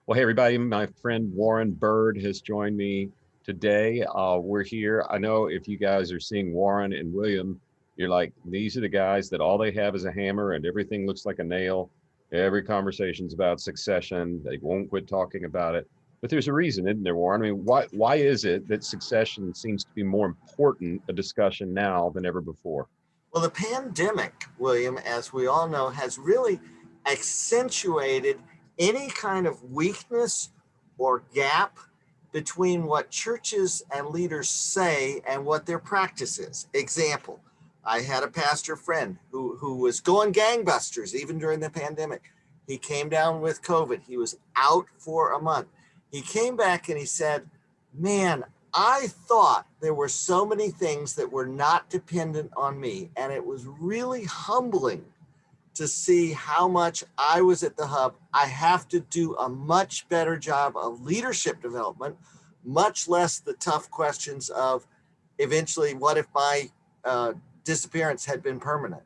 Well, hey, everybody, my friend Warren Bird has joined me today. We're here. I know if you guys are seeing Warren and William, you're like, these are the guys that all they have is a hammer and everything looks like a nail. Every conversation's about succession. They won't quit talking about it. But there's a reason, isn't there, Warren? I mean, why is it that succession seems to be more important a discussion now than ever before? Well, the pandemic, William, as we all know, has really accentuated any kind of weakness or gap between what churches and leaders say and what their practice is. Example, I had a pastor friend who was going gangbusters even during the pandemic. He came down with COVID. He was out for a month. He came back and he said, Man, I thought there were so many things that were not dependent on me. And it was really humbling to see how much I was at the hub. I have to do a much better job of leadership development, much less the tough questions of eventually, what if my disappearance had been permanent?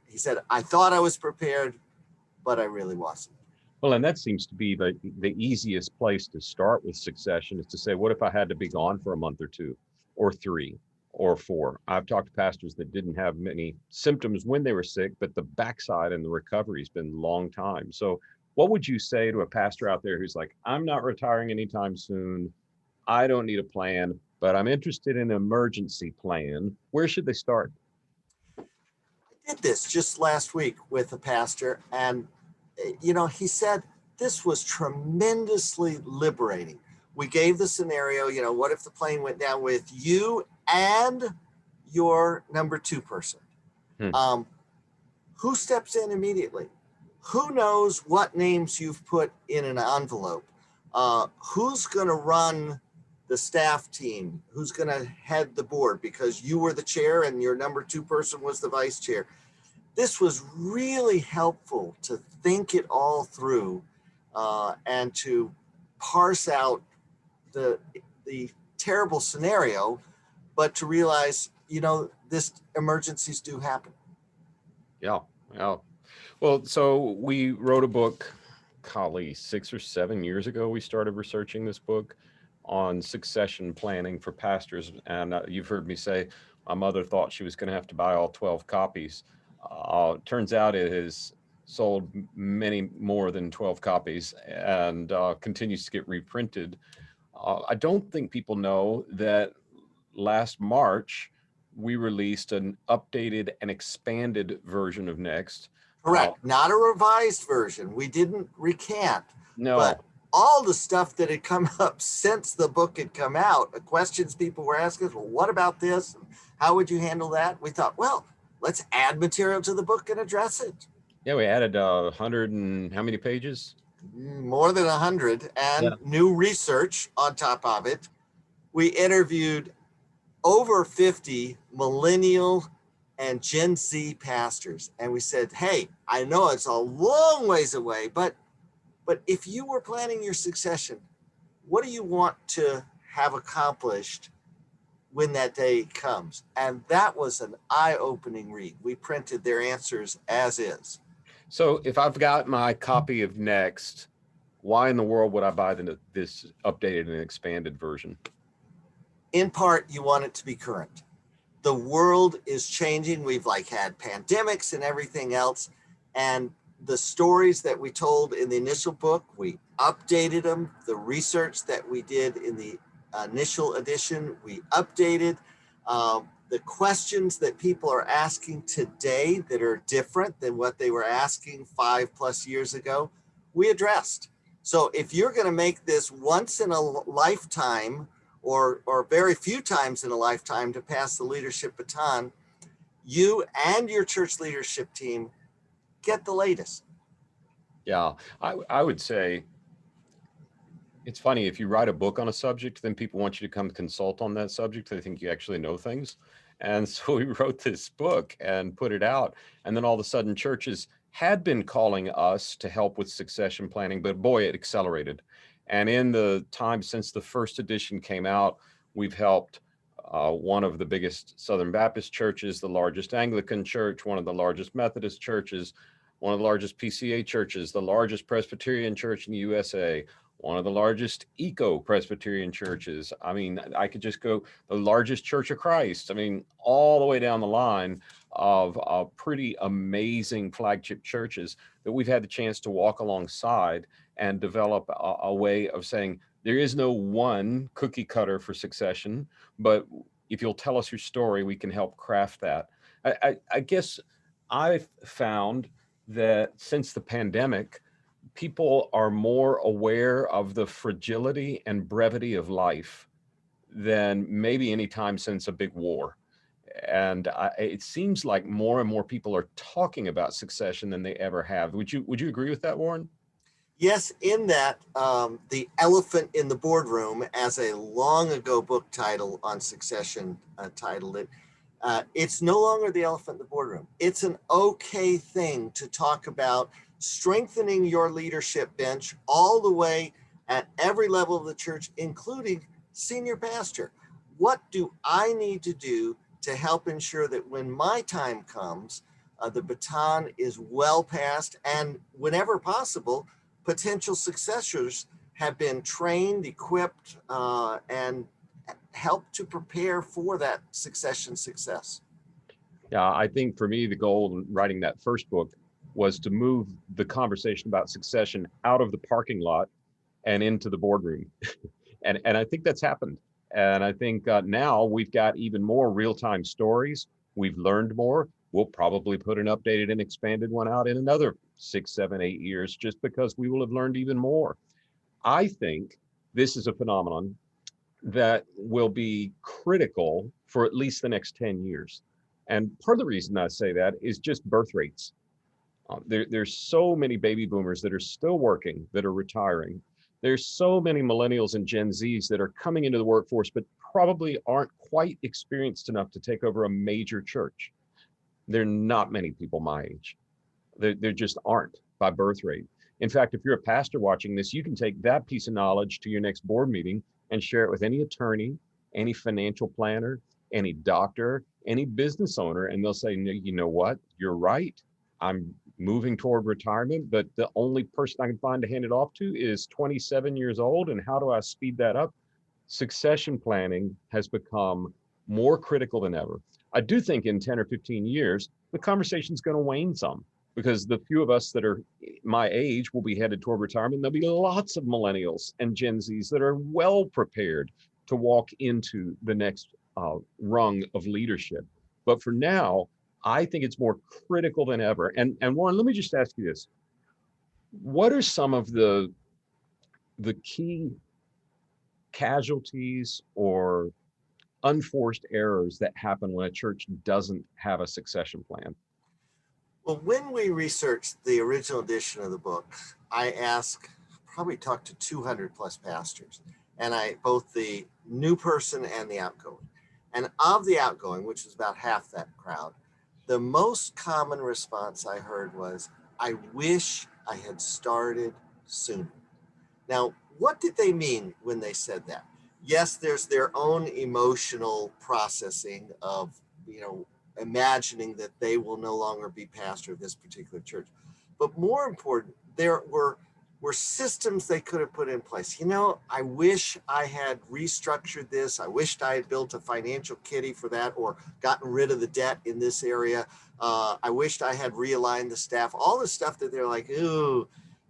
He said, I thought I was prepared, but I really wasn't. Well, and that seems to be the easiest place to start with succession is to say, what if I had to be gone for a month or two or three or four? I've talked to pastors that didn't have many symptoms when they were sick, but the backside and the recovery has been a long time. So what would you say to a pastor out there who's like, I'm not retiring anytime soon. I don't need a plan, but I'm interested in an emergency plan. Where should they start? I did this just last week with a pastor, and he said this was tremendously liberating. We gave the scenario, what if the plane went down with you and your number two person? Hmm. Um, who steps in immediately? Who knows what names you've put in an envelope? Who's going to run the staff team? Who's going to head the board because you were the chair and your number two person was the vice chair? This was really helpful to think it all through and to parse out the terrible scenario, but to realize, this emergencies do happen. Yeah. Yeah. Well, so we wrote a book, golly, 6 or 7 years ago. We started researching this book on succession planning for pastors. And you've heard me say my mother thought she was going to have to buy all 12 copies. Turns out it has sold many more than 12 copies and continues to get reprinted. I don't think people know that last March we released an updated and expanded version of Next. Correct. Not a revised version. We didn't recant, but No. all the stuff that had come up since the book had come out, the questions people were asking us, well, what about this? How would you handle that? We thought, well, let's add material to the book and address it. Yeah, we added 100 and how many pages? More than 100, Yeah. and new research on top of it. We interviewed over 50 millennial and Gen Z pastors. And we said, hey, I know it's a long ways away, but if you were planning your succession, what do you want to have accomplished when that day comes? And that was an eye-opening read. We printed their answers as is. So if I've got my copy of Next, why in the world would I buy this updated and expanded version? In part, you want it to be current. The world is changing. We've had pandemics and everything else. And the stories that we told in the initial book, we updated them. The research that we did in the initial edition, we updated. The questions that people are asking today that are different than what they were asking 5+ years ago, we addressed. So if you're going to make this once in a lifetime or very few times in a lifetime to pass the leadership baton, you and your church leadership team get the latest. Yeah, I would say it's funny if you write a book on a subject, then people want you to come consult on that subject. They think you actually know things. And so we wrote this book and put it out. And then all of a sudden, churches had been calling us to help with succession planning, but boy, it accelerated. And in the time since the first edition came out, we've helped one of the biggest Southern Baptist churches, the largest Anglican church, one of the largest Methodist churches, one of the largest PCA churches, the largest Presbyterian church in the USA, one of the largest eco Presbyterian churches. I mean, I could just go the largest Church of Christ. I mean, all the way down the line of pretty amazing flagship churches that we've had the chance to walk alongside and develop a way of saying there is no one cookie cutter for succession, but if you'll tell us your story, we can help craft that. I guess I've found that since the pandemic, people are more aware of the fragility and brevity of life than maybe any time since a big war. And it seems like more and more people are talking about succession than they ever have. Would you agree with that, Warren? Yes, in that The Elephant in the Boardroom, as a long ago book title on succession titled it, it's no longer the elephant in the boardroom. It's an okay thing to talk about strengthening your leadership bench all the way at every level of the church, including senior pastor. What do I need to do to help ensure that when my time comes, the baton is well passed, and whenever possible, potential successors have been trained, equipped, and help to prepare for that succession success? Yeah, I think for me, the goal in writing that first book was to move the conversation about succession out of the parking lot and into the boardroom. And I think that's happened. And I think now we've got even more real-time stories. We've learned more. We'll probably put an updated and expanded one out in another 6, 7, 8 years, just because we will have learned even more. I think this is a phenomenon that will be critical for at least the next 10 years. And part of the reason I say that is just birth rates. There's so many baby boomers that are still working, that are retiring. There's so many millennials and Gen Zs that are coming into the workforce, but probably aren't quite experienced enough to take over a major church. There are not many people my age. There just aren't by birth rate. In fact, if you're a pastor watching this, you can take that piece of knowledge to your next board meeting and share it with any attorney, any financial planner, any doctor, any business owner, and they'll say, "No, you know what? You're right. I'm moving toward retirement, but the only person I can find to hand it off to is 27 years old. And how do I speed that up?" Succession planning has become more critical than ever. I do think in 10 or 15 years, the conversation's going to wane some, because the few of us that are my age will be headed toward retirement. There'll be lots of millennials and Gen Zs that are well prepared to walk into the next rung of leadership. But for now, I think it's more critical than ever. And Warren, let me just ask you this. What are some of the key casualties or unforced errors that happen when a church doesn't have a succession plan? Well, when we researched the original edition of the book, I probably talked to 200 plus pastors, and both the new person and the outgoing. And of the outgoing, which is about half that crowd, the most common response I heard was, "I wish I had started sooner." Now, what did they mean when they said that? Yes, there's their own emotional processing of, imagining that they will no longer be pastor of this particular church. But more important, there were systems they could have put in place. I wish I had restructured this. I wished I had built a financial kitty for that, or gotten rid of the debt in this area. I wished I had realigned the staff. All the stuff that they're like, ooh,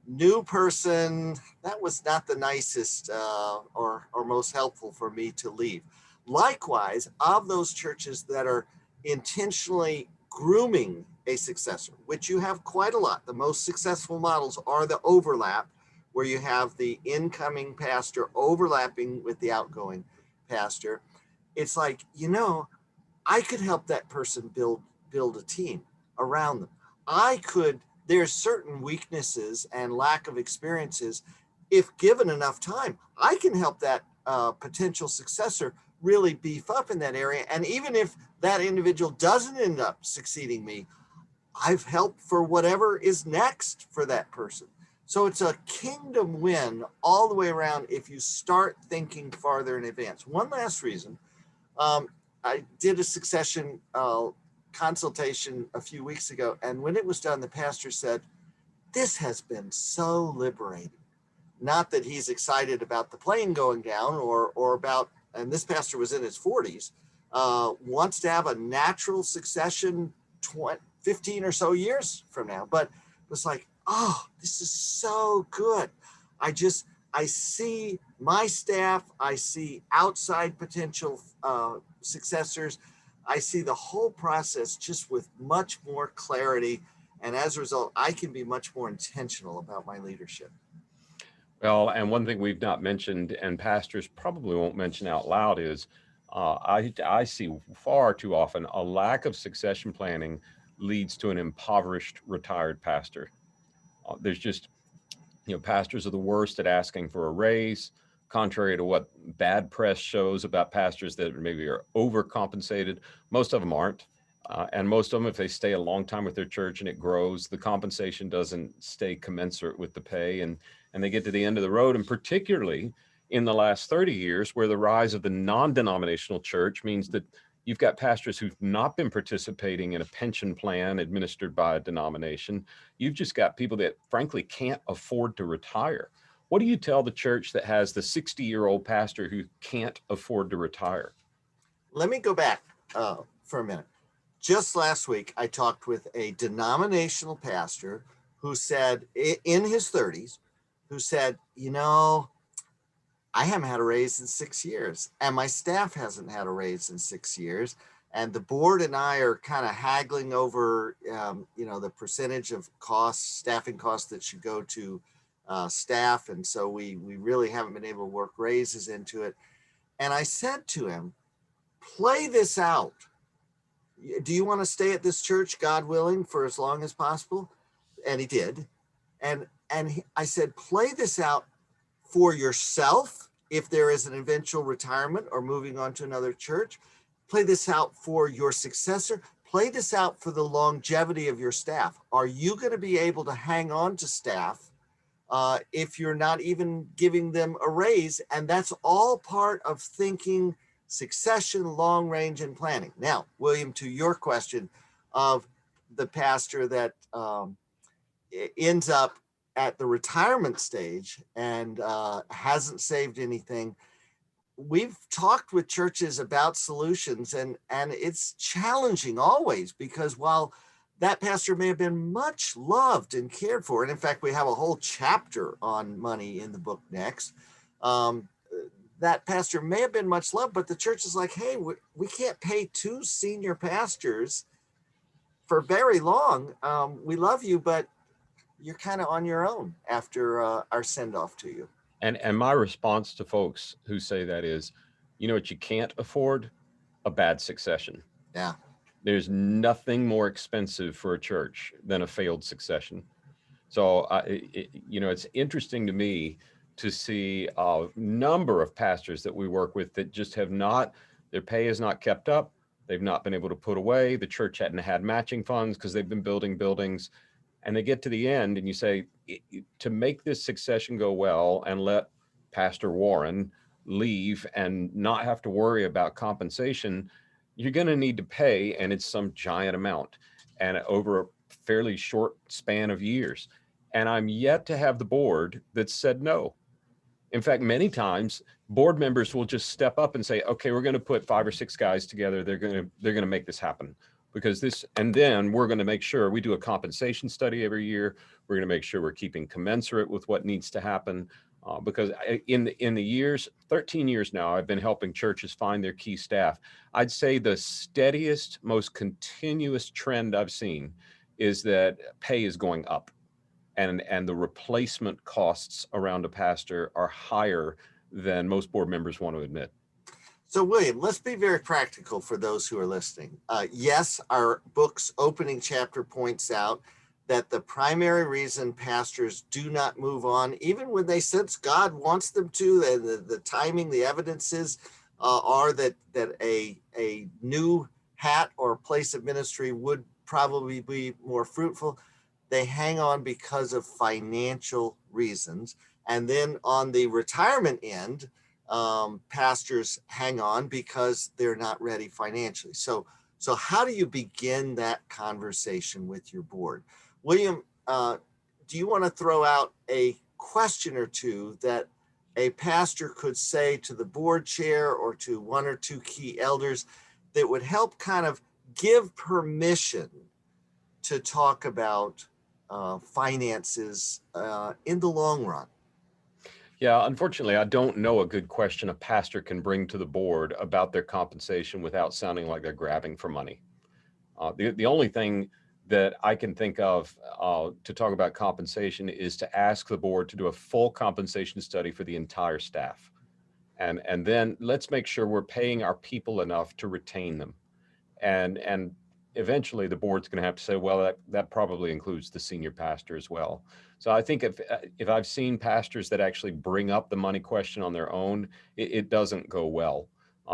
new person, that was not the nicest or most helpful for me to leave. Likewise, of those churches that are intentionally grooming a successor, which you have quite a lot. The most successful models are the overlap, where you have the incoming pastor overlapping with the outgoing pastor. It's like, I could help that person build a team around them. There's certain weaknesses and lack of experiences. If given enough time, I can help that potential successor really beef up in that area. And even if that individual doesn't end up succeeding me, I've helped for whatever is next for that person. So it's a kingdom win all the way around if you start thinking farther in advance. One last reason, I did a succession consultation a few weeks ago, and when it was done, the pastor said, "This has been so liberating." Not that he's excited about the plane going down or about, and this pastor was in his 40s, wants to have a natural succession 15 or so years from now. But it was like, oh, this is so good. I see my staff, I see outside potential successors. I see the whole process just with much more clarity. And as a result, I can be much more intentional about my leadership. Well, and one thing we've not mentioned, and pastors probably won't mention out loud, is I see far too often a lack of succession planning leads to an impoverished retired pastor. There's just, pastors are the worst at asking for a raise, contrary to what bad press shows about pastors that maybe are overcompensated. Most of them aren't. And most of them, if they stay a long time with their church and it grows, the compensation doesn't stay commensurate with the pay. And they get to the end of the road. And particularly in the last 30 years, where the rise of the non-denominational church means that you've got pastors who've not been participating in a pension plan administered by a denomination. You've just got people that frankly can't afford to retire. What do you tell the church that has the 60-year-old pastor who can't afford to retire? Let me go back for a minute. Just last week, I talked with a denominational pastor who said, in his 30s, who said, I haven't had a raise in 6 years, and my staff hasn't had a raise in 6 years. And the board and I are kind of haggling over, the percentage of costs, staffing costs that should go to staff. And so we really haven't been able to work raises into it. And I said to him, play this out. Do you want to stay at this church, God willing, for as long as possible? And he did. I said, play this out for yourself if there is an eventual retirement or moving on to another church. Play this out for your successor. Play this out for the longevity of your staff. Are you going to be able to hang on to staff if you're not even giving them a raise? And that's all part of thinking succession, long range, and planning. Now, William, to your question of the pastor that ends up at the retirement stage and hasn't saved anything. We've talked with churches about solutions, and it's challenging always, because while that pastor may have been much loved and cared for, and in fact, we have a whole chapter on money in the book next, that pastor may have been much loved, but the church is like, hey, we can't pay 2 senior pastors for very long. We love you, but you're kind of on your own after our send-off to you. And my response to folks who say that is, what you can't afford? A bad succession. Yeah. There's nothing more expensive for a church than a failed succession. So, it's interesting to me to see a number of pastors that we work with that just have not, their pay has not kept up. They've not been able to put away. The church hadn't had matching funds because they've been building buildings. And they get to the end and you say, to make this succession go well and let Pastor Warren leave and not have to worry about compensation, you're going to need to pay, and it's some giant amount and over a fairly short span of years. And I'm yet to have the board that said no. In fact, many times board members will just step up and say, okay, we're going to put 5 or 6 guys together. They're going to make this happen. Because this, and then we're going to make sure we do a compensation study every year. We're going to make sure we're keeping commensurate with what needs to happen. Because in the years, 13 years now, I've been helping churches find their key staff. I'd say the steadiest, most continuous trend I've seen is that pay is going up, and the replacement costs around a pastor are higher than most board members want to admit. So, William, let's be very practical for those who are listening. Yes, our book's opening chapter points out that the primary reason pastors do not move on, even when they sense God wants them to, and the timing, the evidences are that a new hat or place of ministry would probably be more fruitful. They hang on because of financial reasons. And then on the retirement end, pastors hang on because they're not ready financially. So So how do you begin that conversation with your board? William, do you want to throw out a question or two that a pastor could say to the board chair or to one or two key elders that would help kind of give permission to talk about finances in the long run? Yeah, unfortunately, I don't know a good question a pastor can bring to the board about their compensation without sounding like they're grabbing for money. The only thing that I can think of to talk about compensation is to ask the board to do a full compensation study for the entire staff. And then let's make sure we're paying our people enough to retain them. And eventually the board's going to have to say, well, that probably includes the senior pastor as well. So I think if I've seen pastors that actually bring up the money question on their own, it doesn't go well.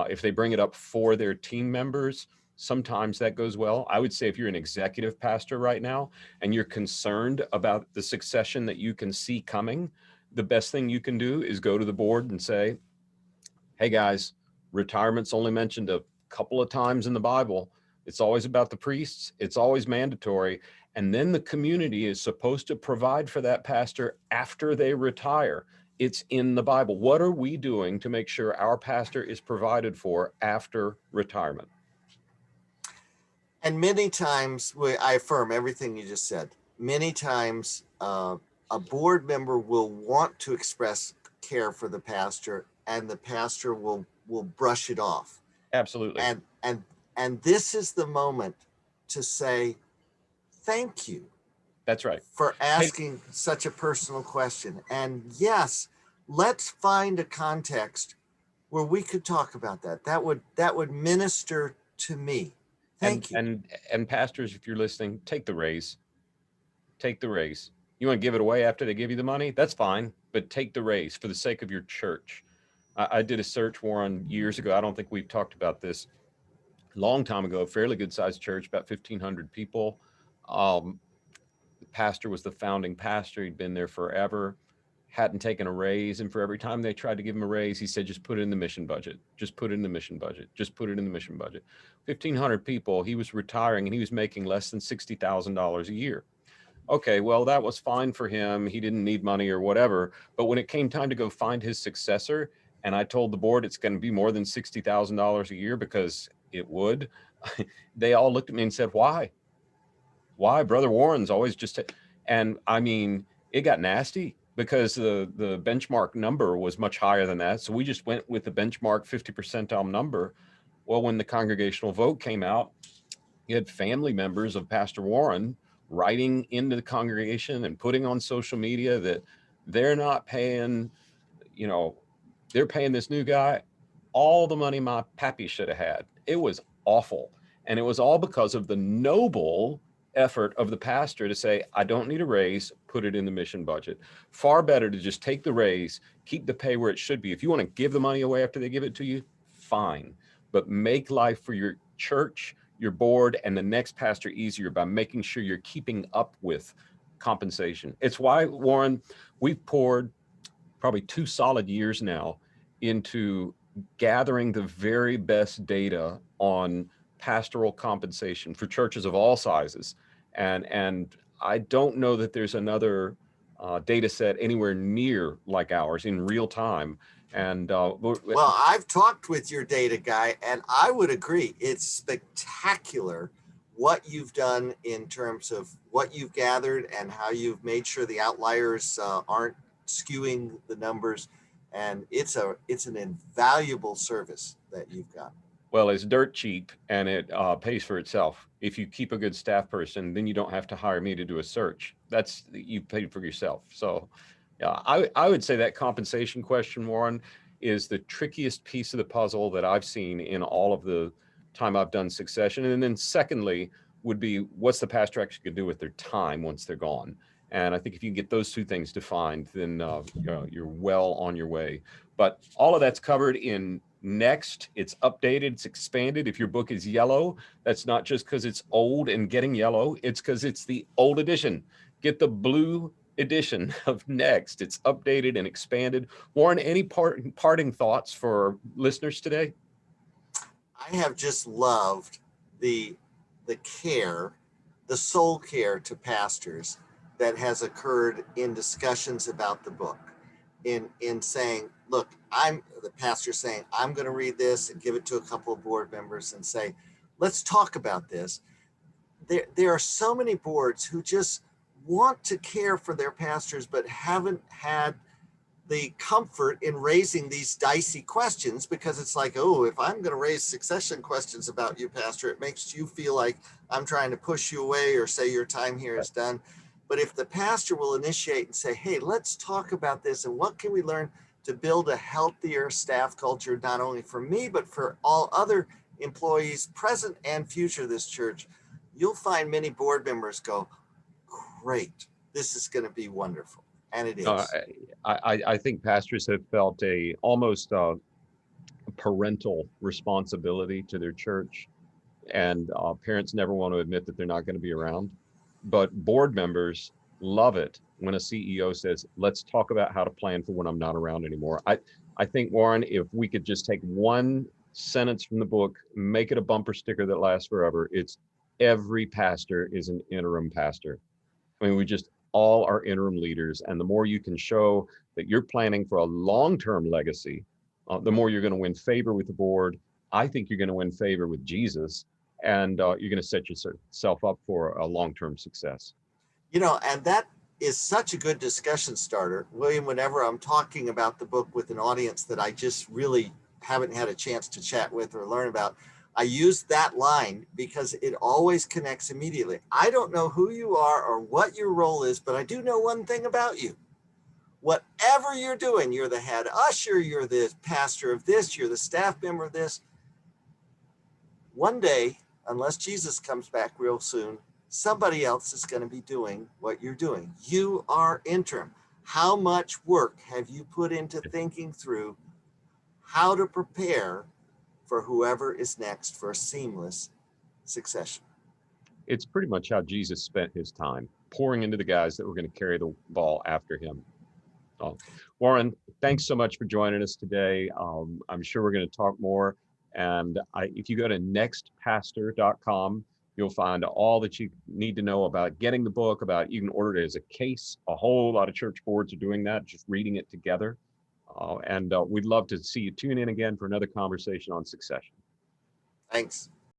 If they bring it up for their team members, sometimes that goes well. I would say if you're an executive pastor right now and you're concerned about the succession that you can see coming, the best thing you can do is go to the board and say, hey guys, retirement's only mentioned a couple of times in the Bible. It's always about the priests. It's always mandatory. And then the community is supposed to provide for that pastor after they retire. It's in the Bible. What are we doing to make sure our pastor is provided for after retirement? And many times, I affirm everything you just said. Many times, a board member will want to express care for the pastor, and the pastor will brush it off. Absolutely. And this is the moment to say thank you. That's right. For asking such a personal question. And yes, let's find a context where we could talk about that. That would minister to me. Thank you. And pastors, if you're listening, take the raise. Take the raise. You want to give it away after they give you the money? That's fine, but take the raise for the sake of your church. I did a search, Warren, years ago. I don't think we've talked about this. A long time ago, fairly good sized church, about 1,500 people. The pastor was the founding pastor. He'd been there forever, hadn't taken a raise. And for every time they tried to give him a raise, he said, just put it in the mission budget. Just put it in the mission budget. Just put it in the mission budget. 1,500 people. He was retiring and he was making less than $60,000 a year. Okay, well, that was fine for him. He didn't need money or whatever. But when it came time to go find his successor, and I told the board it's going to be more than $60,000 a year because it would, they all looked at me and said, why? Why? Brother Warren's always just, and I mean, it got nasty because the benchmark number was much higher than that. So we just went with the benchmark 50 percentile number. Well, when the congregational vote came out, you had family members of Pastor Warren writing into the congregation and putting on social media that they're not paying, they're paying this new guy all the money my pappy should have had. It was awful. And it was all because of the noble effort of the pastor to say, I don't need a raise, put it in the mission budget. Far better to just take the raise, keep the pay where it should be. If you want to give the money away after they give it to you, fine. But make life for your church, your board, and the next pastor easier by making sure you're keeping up with compensation. It's why, Warren, we've poured probably 2 solid years now into gathering the very best data on pastoral compensation for churches of all sizes. And I don't know that there's another data set anywhere near like ours in real time. And well, I've talked with your data guy, and I would agree. It's spectacular what you've done in terms of what you've gathered and how you've made sure the outliers aren't skewing the numbers. And it's an invaluable service that you've got. Well, it's dirt cheap, and it pays for itself. If you keep a good staff person, then you don't have to hire me to do a search. You paid for yourself. So yeah, I would say that compensation question, Warren, is the trickiest piece of the puzzle that I've seen in all of the time I've done succession. And then secondly would be, what's the pastor actually going to do with their time once they're gone? And I think if you can get those 2 things defined, then you're well on your way. But all of that's covered in Next. It's updated, it's expanded. If your book is yellow, that's not just because it's old and getting yellow, it's because it's the old edition. Get the blue edition of Next. It's updated and expanded. Warren, any parting thoughts for listeners today? I have just loved the care, the soul care to pastors that has occurred in discussions about the book, in saying, look, I'm the pastor saying, I'm going to read this and give it to a couple of board members and say, let's talk about this. There are so many boards who just want to care for their pastors, but haven't had the comfort in raising these dicey questions, because it's like, oh, if I'm going to raise succession questions about you, pastor, it makes you feel like I'm trying to push you away or say your time here is done. But if the pastor will initiate and say, hey, let's talk about this and what can we learn to build a healthier staff culture, not only for me, but for all other employees, present and future of this church, you'll find many board members go, great, this is going to be wonderful. And it Uh, is. I think pastors have felt a almost parental responsibility to their church, and parents never want to admit that they're not going to be around. But board members love it when a CEO says, "Let's talk about how to plan for when I'm not around anymore." I think, Warren, if we could just take one sentence from the book, make it a bumper sticker that lasts forever, it's every pastor is an interim pastor. I mean, we just all are interim leaders. And the more you can show that you're planning for a long-term legacy, the more you're going to win favor with the board. I think you're going to win favor with Jesus, and you're going to set yourself up for a long-term success. And that is such a good discussion starter, William. Whenever I'm talking about the book with an audience that I just really haven't had a chance to chat with or learn about, I use that line because it always connects immediately. I don't know who you are or what your role is, but I do know one thing about you. Whatever you're doing, you're the head usher, you're the pastor of this, you're the staff member of this. One day, unless Jesus comes back real soon, somebody else is going to be doing what you're doing. You are interim. How much work have you put into thinking through how to prepare for whoever is next for a seamless succession? It's pretty much how Jesus spent his time, pouring into the guys that were going to carry the ball after him. Warren, thanks so much for joining us today. I'm sure we're going to talk more. And if you go to nextpastor.com, you'll find all that you need to know about getting the book, about you can order it as a case. A whole lot of church boards are doing that, just reading it together. And we'd love to see you tune in again for another conversation on succession. Thanks.